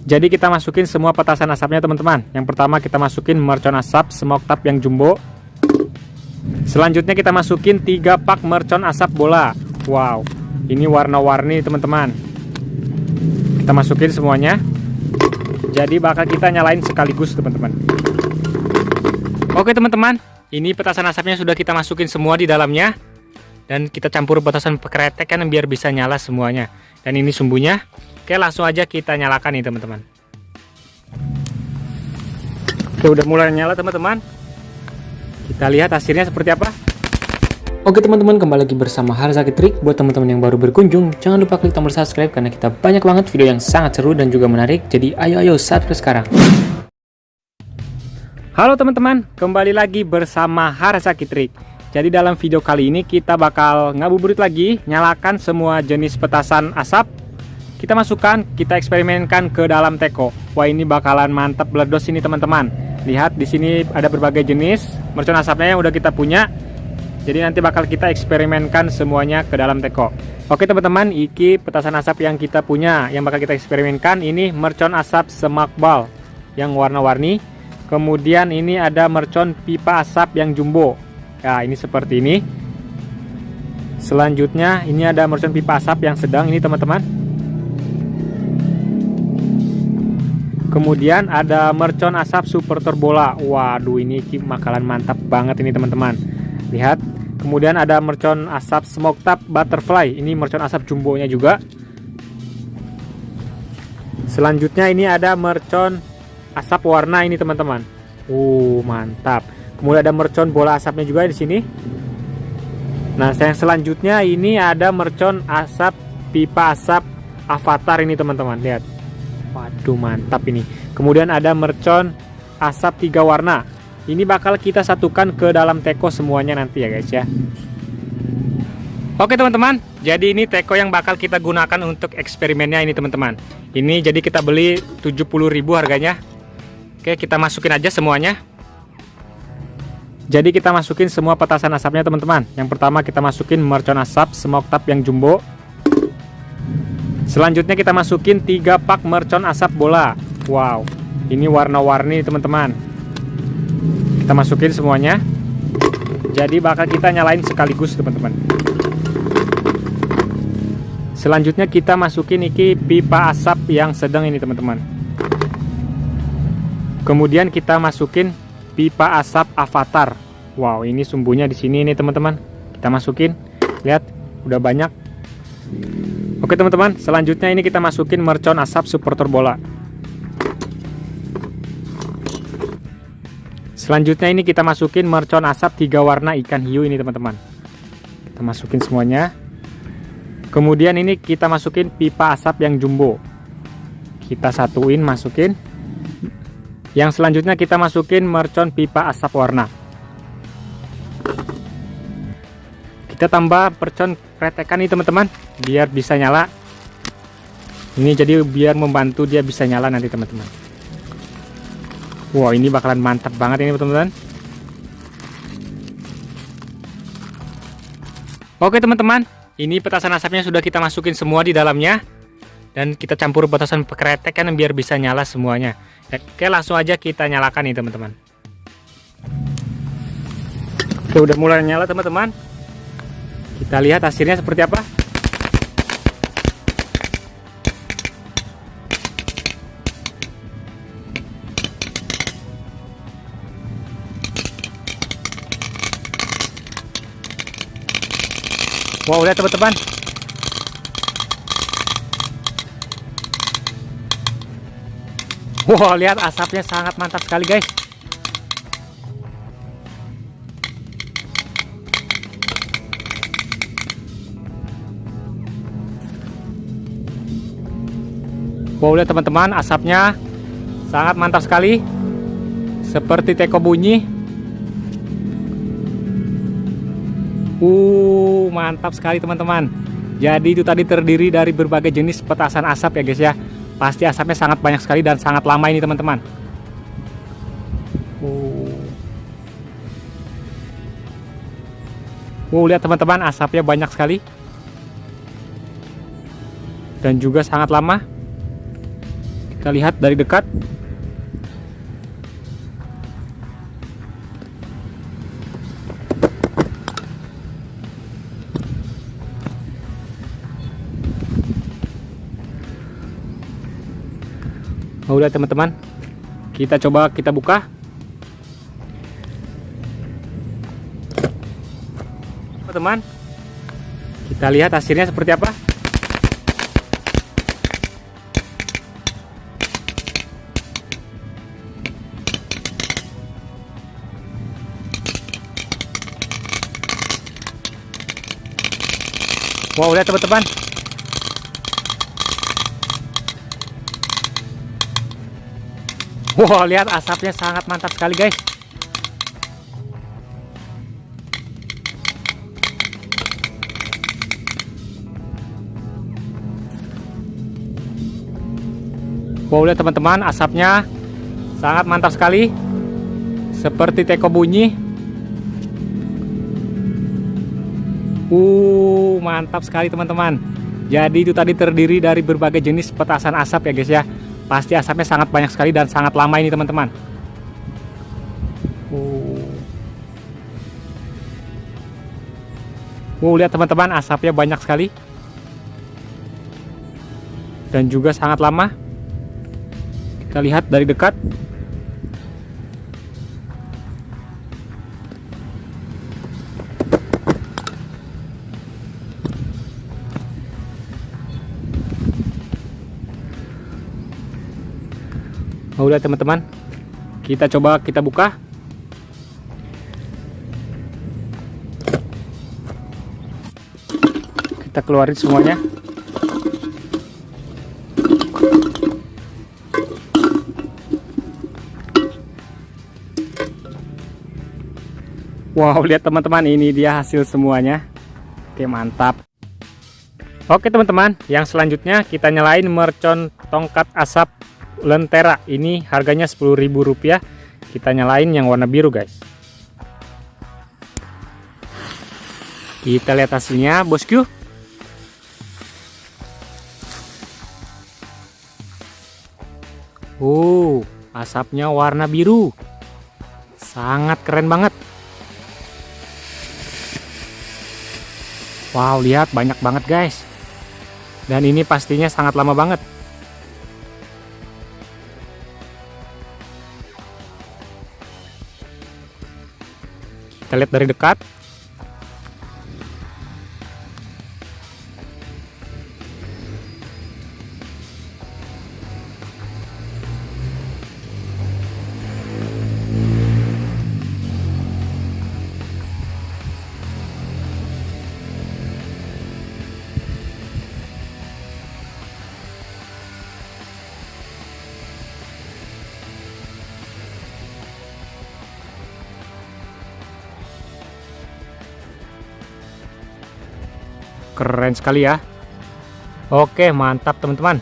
Jadi kita masukin semua petasan asapnya teman-teman. Yang pertama kita masukin mercon asap smoke tub yang jumbo. Selanjutnya kita masukin 3 pak mercon asap bola. Wow, ini warna-warni teman-teman. Kita masukin semuanya. Jadi bakal kita nyalain sekaligus teman-teman. Oke teman-teman, ini petasan asapnya sudah kita masukin semua di dalamnya. Dan kita campur petasan kretek kan biar bisa nyala semuanya. Dan ini sumbunya. Oke, langsung aja kita nyalakan nih teman-teman. Oke, udah mulai nyala teman-teman. Kita lihat hasilnya seperti apa. Oke teman-teman, kembali lagi bersama Harzaki Trik. Buat teman-teman yang baru berkunjung, jangan lupa klik tombol subscribe karena kita banyak banget video yang sangat seru dan juga menarik. Jadi ayo subscribe sekarang. Halo teman-teman, kembali lagi bersama Harzaki Trik. Jadi dalam video kali ini kita bakal ngabuburit lagi, nyalakan semua jenis petasan asap. Kita masukkan, kita eksperimenkan ke dalam teko. Wah, ini bakalan mantap meledos ini teman-teman. Lihat di sini ada berbagai jenis mercon asapnya yang udah kita punya. Jadi nanti bakal kita eksperimenkan semuanya ke dalam teko. Oke teman-teman, iki petasan asap yang kita punya, yang bakal kita eksperimenkan. Ini mercon asap smoke ball yang warna-warni. Kemudian ini ada mercon pipa asap yang jumbo. Ya, ini seperti ini. Selanjutnya ini ada mercon pipa asap yang sedang ini teman-teman. Kemudian ada mercon asap super terbola. Waduh, ini bakalan mantap banget ini teman-teman. Lihat. Kemudian ada mercon asap smoke tub butterfly. Ini mercon asap jumbonya juga. Selanjutnya ini ada mercon asap warna ini teman-teman. Mantap. Kemudian ada mercon bola asapnya juga di sini. Nah, yang selanjutnya ini ada mercon asap pipa asap avatar ini teman-teman. Lihat. Waduh, mantap ini. Kemudian ada mercon asap 3 warna. Ini bakal kita satukan ke dalam teko semuanya nanti ya guys ya. Oke teman-teman, jadi ini teko yang bakal kita gunakan untuk eksperimennya ini teman-teman. Ini jadi kita beli 70.000 harganya. Oke, kita masukin aja semuanya. Jadi kita masukin semua petasan asapnya teman-teman. Yang pertama kita masukin mercon asap smoke tub yang jumbo. Selanjutnya kita masukin 3 pak mercon asap bola. Wow, ini warna-warni teman-teman. Kita masukin semuanya. Jadi bakal kita nyalain sekaligus teman-teman. Selanjutnya kita masukin iki pipa asap yang sedang ini teman-teman. Kemudian kita masukin pipa asap avatar. Wow, ini sumbunya di sini nih teman-teman. Kita masukin. Lihat, udah banyak. Oke teman-teman, selanjutnya ini kita masukin mercon asap super terbola. Selanjutnya ini kita masukin mercon asap 3 warna ikan hiu ini teman-teman. Kita masukin semuanya. Kemudian ini kita masukin pipa asap yang jumbo. Kita satuin, masukin. Yang selanjutnya kita masukin mercon pipa asap warna. Kita tambah mercon kretekan nih teman-teman, biar bisa nyala. Ini jadi biar membantu dia bisa nyala nanti teman-teman. Wow, ini bakalan mantap banget ini teman-teman. Oke teman-teman, ini petasan asapnya sudah kita masukin semua di dalamnya. Dan kita campur petasan kretek kan biar bisa nyala semuanya. Oke, langsung aja kita nyalakan nih teman-teman. Oke, udah mulai nyala teman-teman. Kita lihat hasilnya seperti apa. Wow, lihat teman-teman. Wow, lihat asapnya sangat mantap sekali guys. Wow, lihat teman-teman, asapnya sangat mantap sekali. Seperti teko bunyi. Mantap sekali teman-teman. Jadi itu tadi terdiri dari berbagai jenis petasan asap ya guys ya. Pasti asapnya sangat banyak sekali dan sangat lama ini teman-teman. Lihat teman-teman, asapnya banyak sekali. Dan juga sangat lama. Kita lihat dari dekat. Oh, udah teman-teman, kita coba kita buka. Teman-teman, kita lihat hasilnya seperti apa. Wow, lihat teman-teman. Wow, lihat asapnya sangat mantap sekali, guys. Wow, lihat teman-teman, asapnya sangat mantap sekali. Seperti teko bunyi. Mantap sekali teman-teman. Jadi itu tadi terdiri dari berbagai jenis petasan asap ya guys ya. Pasti asapnya sangat banyak sekali dan sangat lama ini teman-teman. Lihat teman-teman, asapnya banyak sekali. Dan juga sangat lama. Kita lihat dari dekat. Oh, udah teman-teman, kita coba kita buka. Kita keluarin semuanya. Wow, lihat teman-teman, ini dia hasil semuanya. Oke, mantap. Oke teman-teman, yang selanjutnya kita nyalain mercon tongkat asap Lentera. Ini harganya Rp10.000. Kita nyalain yang warna biru guys. Kita lihat hasilnya bosku. Asapnya warna biru. Sangat keren banget. Wow, lihat banyak banget guys. Dan ini pastinya sangat lama banget. Kita lihat dari dekat. Keren sekali ya. Oke, mantap teman-teman.